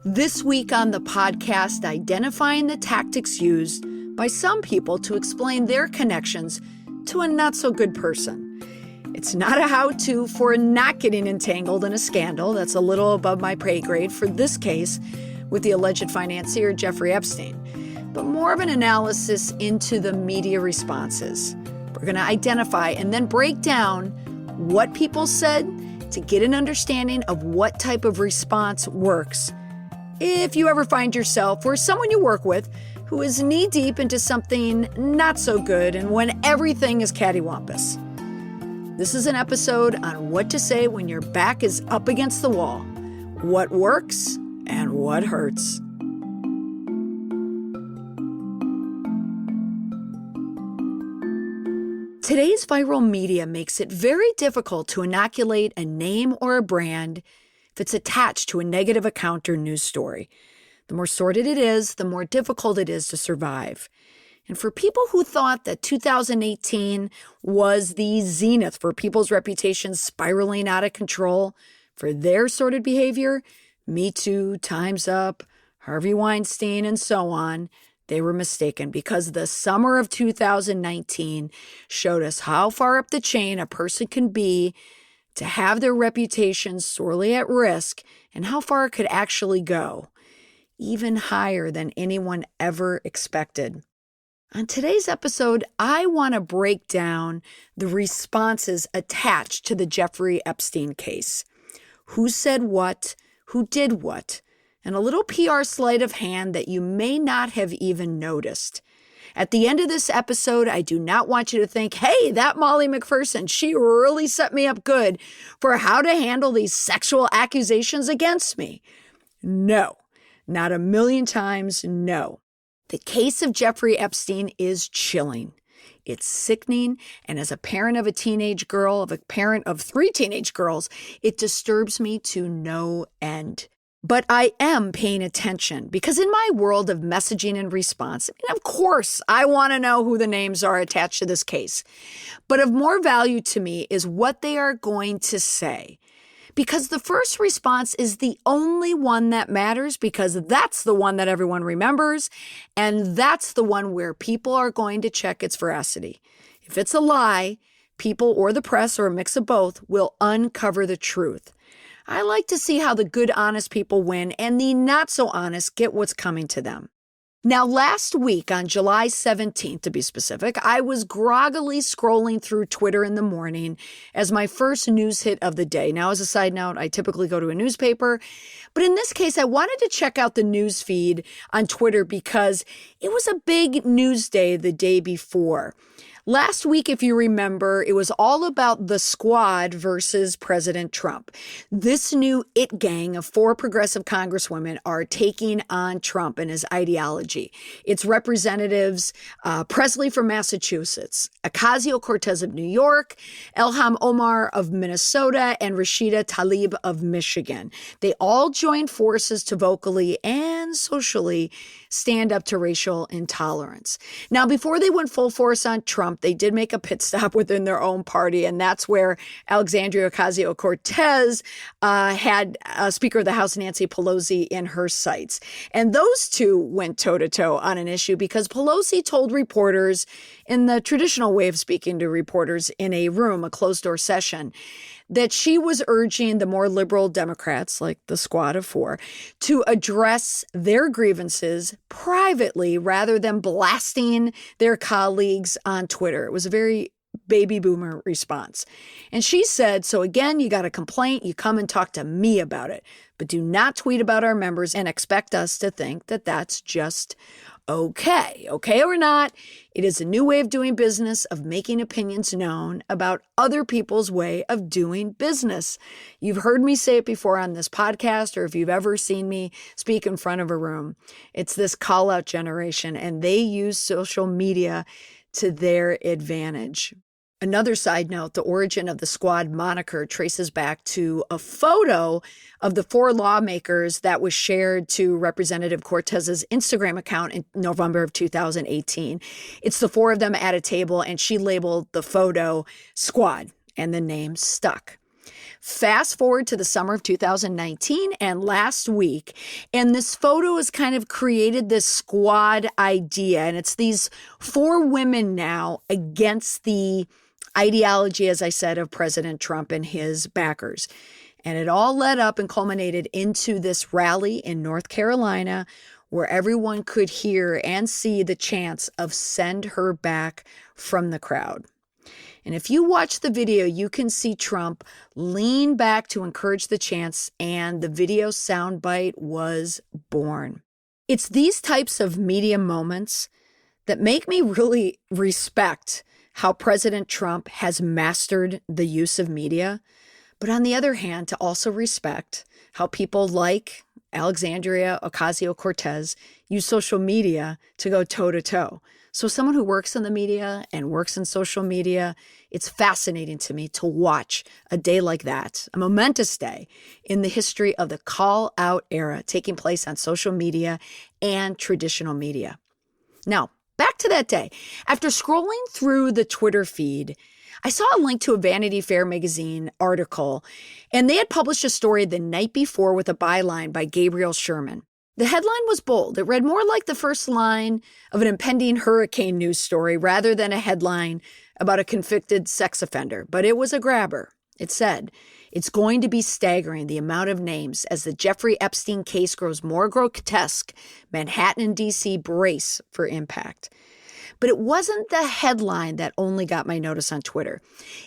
This week on the podcast, identifying the tactics used by some people to explain their connections to a not-so-good person. It's not a how-to for not getting entangled in a scandal. That's a little above my pay grade for this case with the alleged financier Jeffrey Epstein, but more of an analysis into the media responses. We're going to identify and then break down what people said to get an understanding of what type of response works if you ever find yourself or someone you work with who is knee-deep into something not so good and when everything is cattywampus. This is an episode on what to say when your back is up against the wall, what works and what hurts. Today's viral media makes it very difficult to inoculate a name or a brand if it's attached to a negative account or news story. The more sordid it is, the more difficult it is to survive. And for people who thought that 2018 was the zenith for people's reputations spiraling out of control for their sordid behavior, Me Too, Time's Up, Harvey Weinstein, and so on, they were mistaken because the summer of 2019 showed us how far up the chain a person can be to have their reputation sorely at risk and how far it could actually go, even higher than anyone ever expected. On today's episode, I want to break down the responses attached to the Jeffrey Epstein case. Who said what, who did what, and a little PR sleight of hand that you may not have even noticed. At the end of this episode, I do not want you to think, hey, that Molly McPherson, she really set me up good for how to handle these sexual accusations against me. No, not a million times no. The case of Jeffrey Epstein is chilling. It's sickening, and as a parent of a teenage girl, of a parent of 3 teenage girls, it disturbs me to no end. But I am paying attention because in my world of messaging and response, of course, I want to know who the names are attached to this case. But of more value to me is what they are going to say. Because the first response is the only one that matters because that's the one that everyone remembers, and that's the one where people are going to check its veracity. If it's a lie, people or the press or a mix of both will uncover the truth. I like to see how the good, honest people win and the not so honest get what's coming to them. Now, last week on July 17th, to be specific, I was groggily scrolling through Twitter in the morning as my first news hit of the day. Now, as a side note, I typically go to a newspaper, but in this case, I wanted to check out the news feed on Twitter because it was a big news day the day before. Last week, if you remember, it was all about the squad versus President Trump. This new it gang of 4 progressive congresswomen are taking on Trump and his ideology. It's Representatives Presley from Massachusetts, Ocasio-Cortez of New York, Ilhan Omar of Minnesota, and Rashida Tlaib of Michigan. They all joined forces to vocally and socially stand up to racial intolerance. Now, before they went full force on Trump, they did make a pit stop within their own party, and that's where Alexandria Ocasio-Cortez had Speaker of the House Nancy Pelosi in her sights. And those two went toe-to-toe on an issue because Pelosi told reporters, in the traditional way of speaking to reporters in a room, a closed-door session, that she was urging the more liberal Democrats, like the squad of 4, to address their grievances privately rather than blasting their colleagues on Twitter. It was a very baby boomer response. And she said, so again, you got a complaint, you come and talk to me about it, but do not tweet about our members and expect us to think that that's just okay. Okay or not, it is a new way of doing business, of making opinions known about other people's way of doing business. You've heard me say it before on this podcast, or if you've ever seen me speak in front of a room, it's this call-out generation, and they use social media to their advantage. Another side note, the origin of the squad moniker traces back to a photo of the 4 lawmakers that was shared to Representative Cortez's Instagram account in November of 2018. It's the 4 of them at a table, and she labeled the photo squad, and the name stuck. Fast forward to the summer of 2019 and last week, and this photo has kind of created this squad idea, and it's these 4 women now against the ideology, as I said, of President Trump and his backers. And it all led up and culminated into this rally in North Carolina where everyone could hear and see the chants of "send her back" from the crowd. And if you watch the video, you can see Trump lean back to encourage the chants, and the video soundbite was born. It's these types of media moments that make me really respect how President Trump has mastered the use of media, but on the other hand, to also respect how people like Alexandria Ocasio-Cortez use social media to go toe-to-toe. So someone who works in the media and works in social media, it's fascinating to me to watch a day like that, a momentous day in the history of the call-out era taking place on social media and traditional media. Now, back to that day. After scrolling through the Twitter feed, I saw a link to a Vanity Fair magazine article, and they had published a story the night before with a byline by Gabriel Sherman. The headline was bold. It read more like the first line of an impending hurricane news story rather than a headline about a convicted sex offender, but it was a grabber. It said, "It's going to be staggering the amount of names as the Jeffrey Epstein case grows more grotesque. Manhattan and D.C. brace for impact." But it wasn't the headline that only got my notice on Twitter.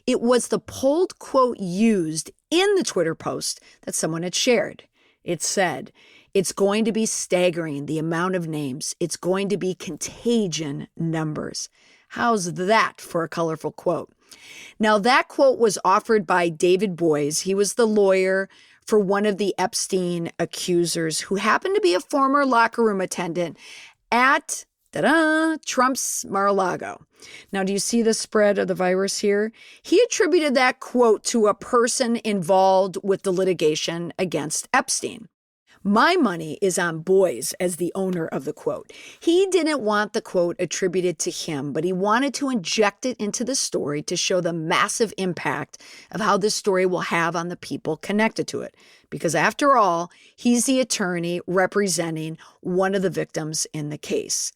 It was the pulled quote used in the Twitter post that someone had shared. It said, "It's going to be staggering the amount of names. It's going to be contagion numbers." How's that for a colorful quote? Now, that quote was offered by David Boies. He was the lawyer for one of the Epstein accusers who happened to be a former locker room attendant at Trump's Mar-a-Lago. Now, do you see the spread of the virus here? He attributed that quote to a person involved with the litigation against Epstein. My money is on Boies as the owner of the quote. He didn't want the quote attributed to him, but he wanted to inject it into the story to show the massive impact of how this story will have on the people connected to it. Because after all, he's the attorney representing one of the victims in the case.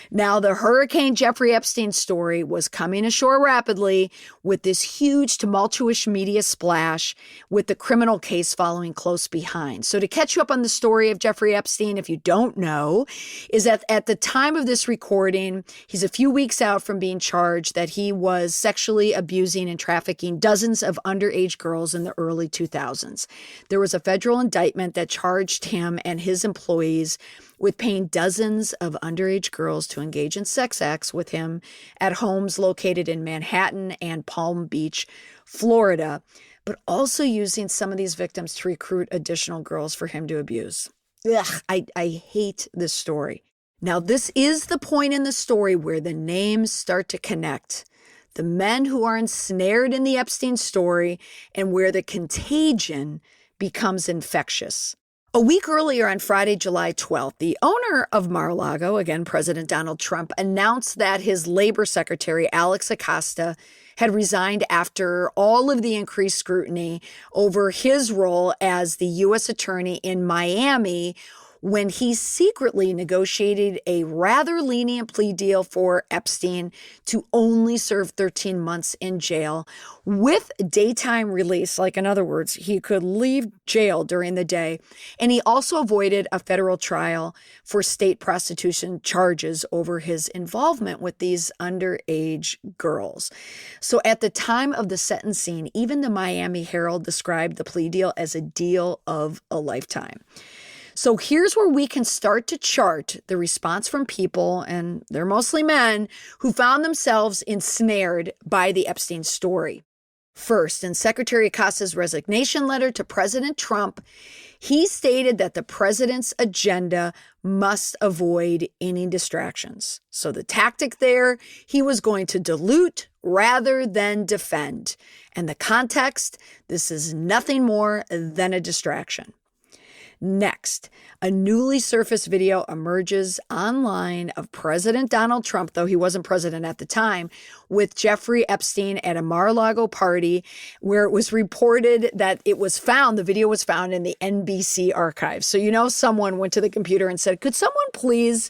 Now, the Hurricane Jeffrey Epstein story was coming ashore rapidly with this huge tumultuous media splash with the criminal case following close behind. So to catch you up on the story of Jeffrey Epstein, if you don't know, is that at the time of this recording, he's a few weeks out from being charged that he was sexually abusing and trafficking dozens of underage girls in the early 2000s. There was a federal indictment that charged him and his employees with paying dozens of underage girls to engage in sex acts with him at homes located in Manhattan and Palm Beach, Florida, but also using some of these victims to recruit additional girls for him to abuse. Ugh, I hate this story. Now, this is the point in the story where the names start to connect. The men who are ensnared in the Epstein story and where the contagion becomes infectious. A week earlier on Friday, July 12th, the owner of Mar-a-Lago, again, President Donald Trump, announced that his labor secretary, Alex Acosta, had resigned after all of the increased scrutiny over his role as the U.S. attorney in Miami when he secretly negotiated a rather lenient plea deal for Epstein to only serve 13 months in jail with daytime release. Like, in other words, he could leave jail during the day. And he also avoided a federal trial for state prostitution charges over his involvement with these underage girls. So at the time of the sentencing, even the Miami Herald described the plea deal as a deal of a lifetime. So here's where we can start to chart the response from people, and they're mostly men, who found themselves ensnared by the Epstein story. First, in Secretary Acosta's resignation letter to President Trump, he stated that the president's agenda must avoid any distractions. So the tactic there, he was going to dilute rather than defend. And the context, this is nothing more than a distraction. Next, a newly surfaced video emerges online of President Donald Trump, though he wasn't president at the time, with Jeffrey Epstein at a Mar-a-Lago party where it was reported that the video was found in the NBC archives. So, someone went to the computer and said, could someone please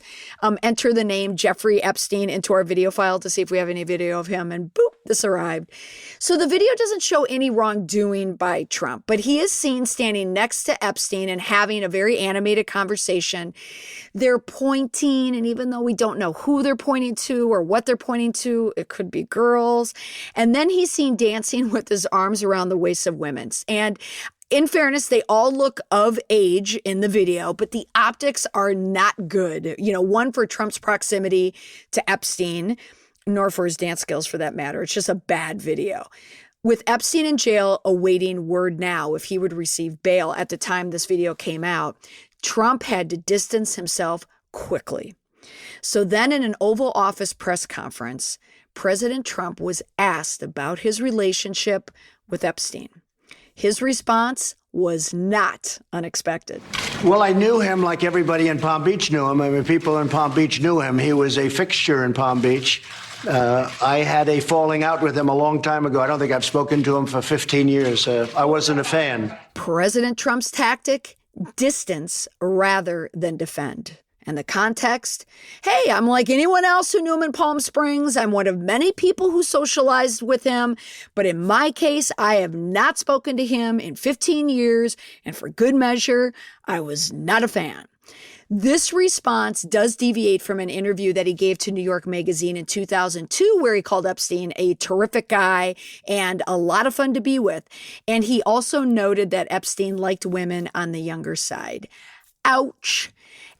enter the name Jeffrey Epstein into our video file to see if we have any video of him? And boop, this arrived. So the video doesn't show any wrongdoing by Trump, but he is seen standing next to Epstein and having a very animated conversation. They're pointing, and even though we don't know who they're pointing to or what they're pointing to, it could be girls. And then he's seen dancing with his arms around the waists of women. And in fairness, they all look of age in the video, but the optics are not good. One for Trump's proximity to Epstein, nor for his dance skills for that matter. It's just a bad video. With Epstein in jail awaiting word now if he would receive bail at the time this video came out, Trump had to distance himself quickly. So then in an Oval Office press conference, President Trump was asked about his relationship with Epstein. His response was not unexpected. Well, I knew him like everybody in Palm Beach knew him. I mean, people in Palm Beach knew him. He was a fixture in Palm Beach. I had a falling out with him a long time ago. I don't think I've spoken to him for 15 years. I wasn't a fan. President Trump's tactic? Distance rather than defend. And the context? Hey, I'm like anyone else who knew him in Palm Springs. I'm one of many people who socialized with him. But in my case, I have not spoken to him in 15 years. And for good measure, I was not a fan. This response does deviate from an interview that he gave to New York Magazine in 2002, where he called Epstein a terrific guy and a lot of fun to be with. And he also noted that Epstein liked women on the younger side. Ouch.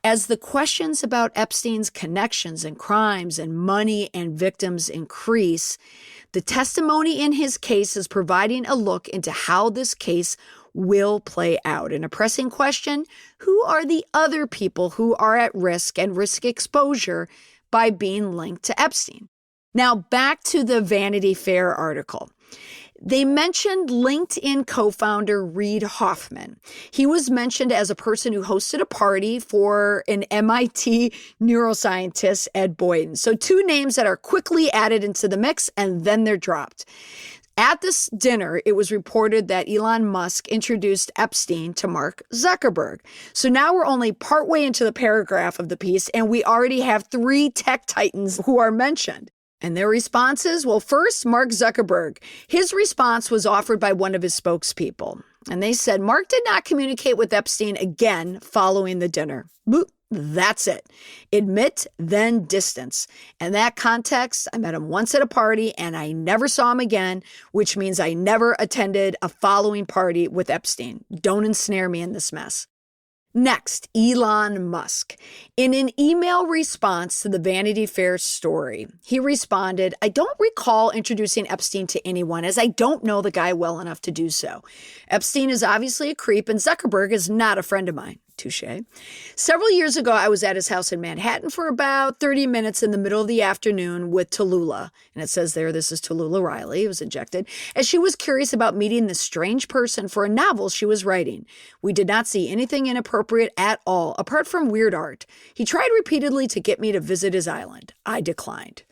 As the questions about Epstein's connections and crimes and money and victims increase, the testimony in his case is providing a look into how this case will play out. And a pressing question, who are the other people who are at risk and risk exposure by being linked to Epstein? Now, back to the Vanity Fair article. They mentioned LinkedIn co-founder Reid Hoffman. He was mentioned as a person who hosted a party for an MIT neuroscientist, Ed Boyden. So two names that are quickly added into the mix and then they're dropped. At this dinner, it was reported that Elon Musk introduced Epstein to Mark Zuckerberg. So now we're only partway into the paragraph of the piece, and we already have 3 tech titans who are mentioned. And their responses? Well, first, Mark Zuckerberg. His response was offered by one of his spokespeople. And they said, Mark did not communicate with Epstein again following the dinner. Boop. That's it. Admit, then distance. In that context, I met him once at a party and I never saw him again, which means I never attended a following party with Epstein. Don't ensnare me in this mess. Next, Elon Musk. In an email response to the Vanity Fair story, he responded, I don't recall introducing Epstein to anyone as I don't know the guy well enough to do so. Epstein is obviously a creep and Zuckerberg is not a friend of mine. Touche. Several years ago, I was at his house in Manhattan for about 30 minutes in the middle of the afternoon with Tallulah. And it says there, this is Tallulah Riley, who was injected, as she was curious about meeting this strange person for a novel she was writing. We did not see anything inappropriate at all, apart from weird art. He tried repeatedly to get me to visit his island. I declined.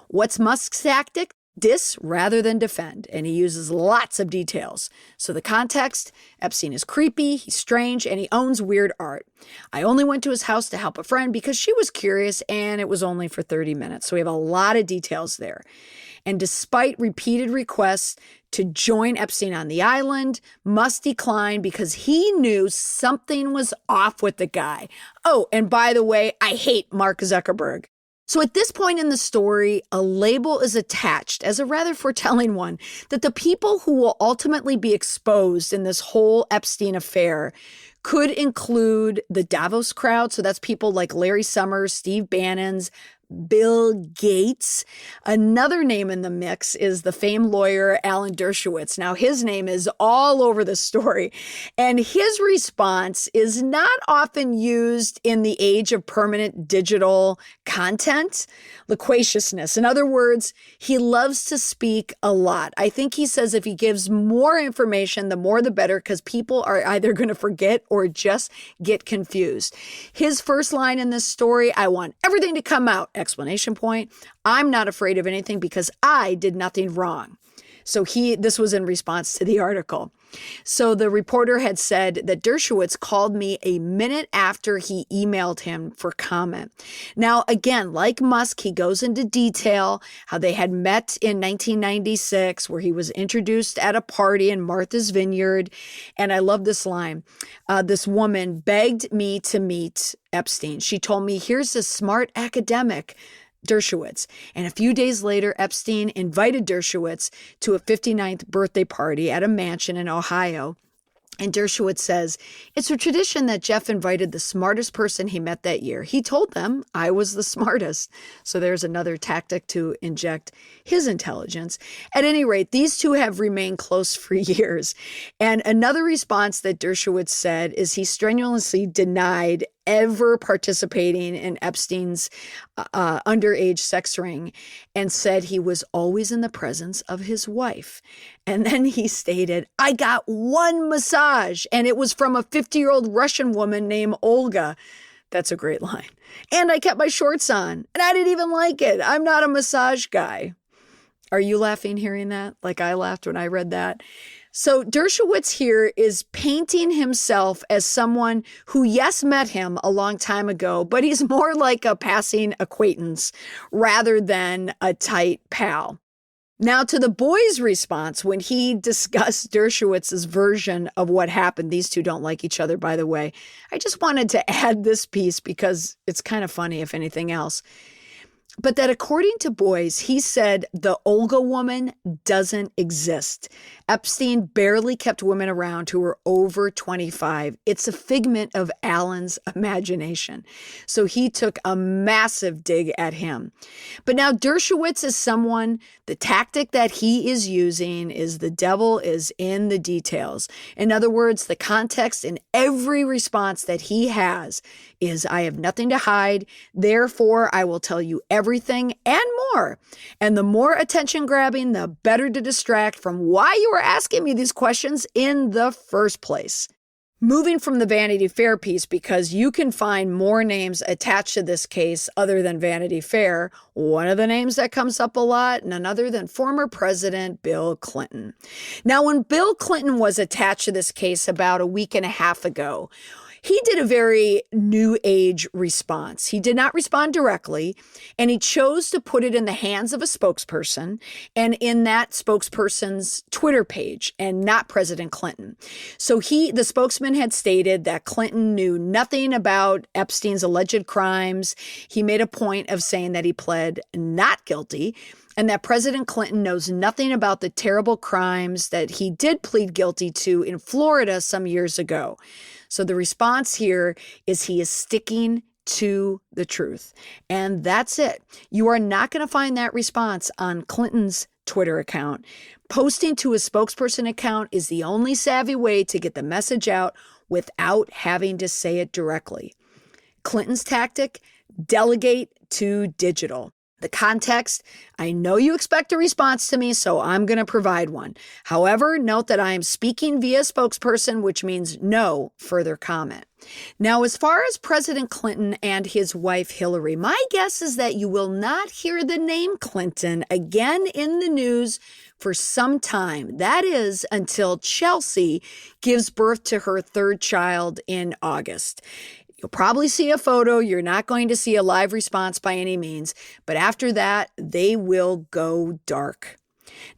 What's Musk's tactic? Dis rather than defend, and he uses lots of details. So the context, Epstein is creepy, he's strange, and he owns weird art. I only went to his house to help a friend because she was curious, and it was only for 30 minutes. So we have a lot of details there. And despite repeated requests to join Epstein on the island, Musk declined because he knew something was off with the guy. Oh, and by the way, I hate Mark Zuckerberg. So at this point in the story, a label is attached as a rather foretelling one that the people who will ultimately be exposed in this whole Epstein affair could include the Davos crowd. So that's people like Larry Summers, Steve Bannon's, Bill Gates. Another name in the mix is the famed lawyer Alan Dershowitz. Now, his name is all over the story, and his response is not often used in the age of permanent digital content. Loquaciousness. In other words, he loves to speak a lot. I think he says if he gives more information, the more the better, because people are either going to forget or just get confused. His first line in this story, I want everything to come out, exclamation point. I'm not afraid of anything because I did nothing wrong. So this was in response to the article. So the reporter had said that Dershowitz called me a minute after he emailed him for comment. Now, again, like Musk, he goes into detail how they had met in 1996, where he was introduced at a party in Martha's Vineyard. And I love this line. This woman begged me to meet Epstein. She told me, here's a smart academic, Dershowitz. And a few days later, Epstein invited Dershowitz to a 59th birthday party at a mansion in Ohio. And Dershowitz says, it's a tradition that Jeff invited the smartest person he met that year. He told them I was the smartest. So there's another tactic to inject his intelligence. At any rate, these two have remained close for years. And another response that Dershowitz said is he strenuously denied ever participating in Epstein's underage sex ring and said he was always in the presence of his wife. And then he stated, I got one massage, and it was from a 50-year-old Russian woman named Olga. That's a great line. And I kept my shorts on, and I didn't even like it. I'm not a massage guy. Are you laughing hearing that? Like I laughed when I read that. So Dershowitz here is painting himself as someone who, yes, met him a long time ago, but he's more like a passing acquaintance rather than a tight pal. Now, to the boy's response when he discussed Dershowitz's version of what happened, these two don't like each other, by the way. I just wanted to add this piece because it's kind of funny, if anything else. But that according to Boyce, he said the Olga woman doesn't exist. Epstein barely kept women around who were over 25. It's a figment of Alan's imagination. So he took a massive dig at him. But now Dershowitz is someone, the tactic that he is using is the devil is in the details. In other words, the context in every response that he has is I have nothing to hide, therefore I will tell you everything and more. And the more attention grabbing, the better to distract from why you were asking me these questions in the first place. Moving from the Vanity Fair piece, because you can find more names attached to this case other than Vanity Fair, one of the names that comes up a lot, none other than former President Bill Clinton. Now, when Bill Clinton was attached to this case about a week and a half ago, he did a very new age response. He did not respond directly, and he chose to put it in the hands of a spokesperson and in that spokesperson's Twitter page and not President Clinton. So the spokesman had stated that Clinton knew nothing about Epstein's alleged crimes. He made a point of saying that he pled not guilty and that President Clinton knows nothing about the terrible crimes that he did plead guilty to in Florida some years ago. So the response here is he is sticking to the truth. And that's it. You are not going to find that response on Clinton's Twitter account. Posting to his spokesperson account is the only savvy way to get the message out without having to say it directly. Clinton's tactic, delegate to digital. The context, I know you expect a response to me, so I'm going to provide one. However, note that I am speaking via spokesperson, which means no further comment. Now, as far as President Clinton and his wife Hillary, my guess is that you will not hear the name Clinton again in the news for some time. That is until Chelsea gives birth to her third child in August. You'll probably see a photo. You're not going to see a live response by any means. But after that, they will go dark.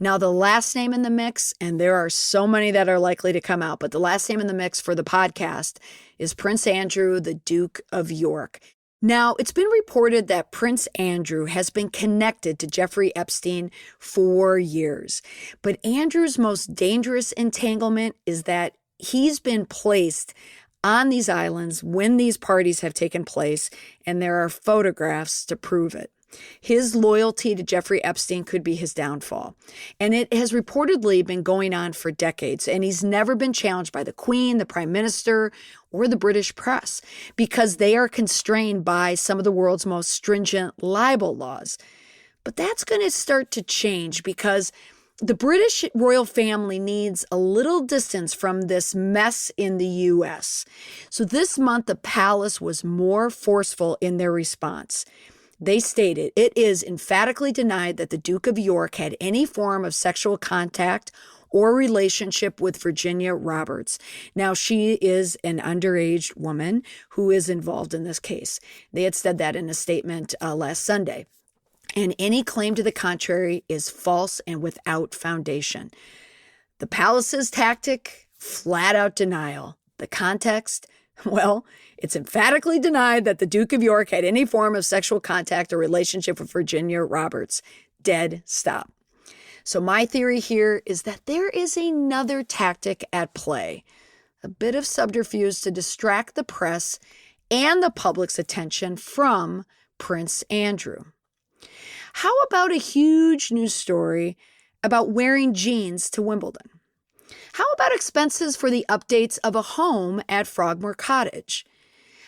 Now, the last name in the mix, and there are so many that are likely to come out, but the last name in the mix for the podcast is Prince Andrew, the Duke of York. Now, it's been reported that Prince Andrew has been connected to Jeffrey Epstein for years. But Andrew's most dangerous entanglement is that he's been placed on these islands when these parties have taken place, and there are photographs to prove it. His loyalty to Jeffrey Epstein could be his downfall. And it has reportedly been going on for decades. And he's never been challenged by the Queen, the Prime Minister, or the British press because they are constrained by some of the world's most stringent libel laws. But that's going to start to change because the British royal family needs a little distance from this mess in the U.S. So this month, the palace was more forceful in their response. They stated, it is emphatically denied that the Duke of York had any form of sexual contact or relationship with Virginia Roberts. Now, she is an underage woman who is involved in this case. They had said that in a statement last Sunday. And any claim to the contrary is false and without foundation. The palace's tactic, flat out denial. The context, well, it's emphatically denied that the Duke of York had any form of sexual contact or relationship with Virginia Roberts. Dead stop. So my theory here is that there is another tactic at play, a bit of subterfuge to distract the press and the public's attention from Prince Andrew. How about a huge news story about wearing jeans to Wimbledon? How about expenses for the updates of a home at Frogmore Cottage?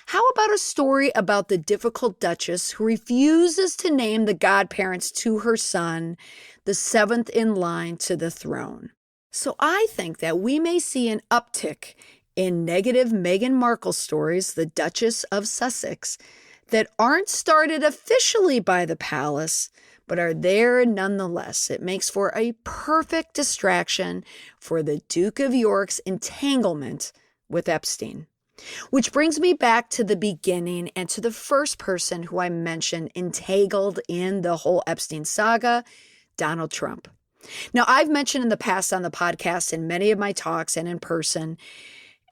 How about a story about the difficult Duchess who refuses to name the godparents to her son, the seventh in line to the throne? So I think that we may see an uptick in negative Meghan Markle stories, the Duchess of Sussex, that aren't started officially by the palace, but are there nonetheless. It makes for a perfect distraction for the Duke of York's entanglement with Epstein. Which brings me back to the beginning and to the first person who I mentioned entangled in the whole Epstein saga, Donald Trump. Now, I've mentioned in the past on the podcast, in many of my talks and in person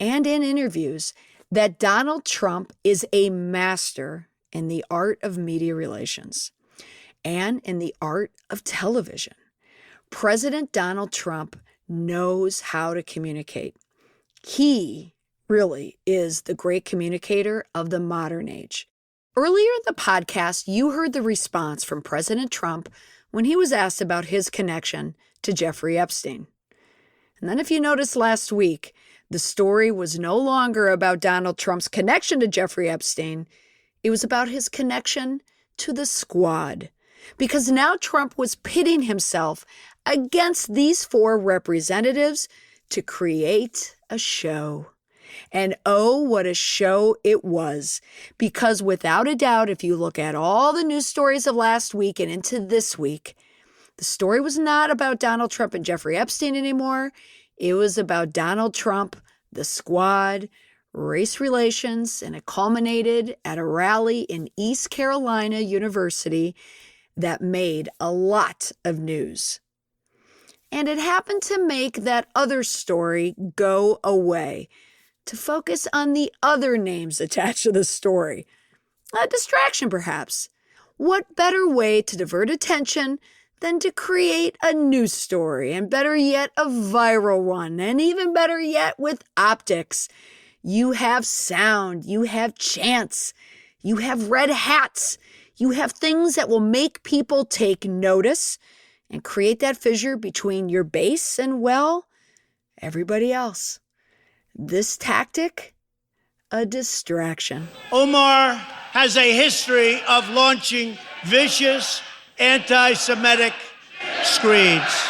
and in interviews, that Donald Trump is a master in the art of media relations and in the art of television. President Donald Trump knows how to communicate. He really is the great communicator of the modern age. Earlier in the podcast, you heard the response from President Trump when he was asked about his connection to Jeffrey Epstein. And then if you noticed last week, the story was no longer about Donald Trump's connection to Jeffrey Epstein. It was about his connection to the squad. Because now Trump was pitting himself against these four representatives to create a show. And oh, what a show it was. Because without a doubt, if you look at all the news stories of last week and into this week, the story was not about Donald Trump and Jeffrey Epstein anymore. It was about Donald Trump, the squad, race relations, and it culminated at a rally in East Carolina University that made a lot of news. And it happened to make that other story go away, to focus on the other names attached to the story. A distraction, perhaps. What better way to divert attention than to create a news story, and better yet, a viral one, and even better yet, with optics. You have sound, you have chants, you have red hats, you have things that will make people take notice and create that fissure between your base and, well, everybody else. This tactic, a distraction. Omar has a history of launching vicious anti-Semitic screeds.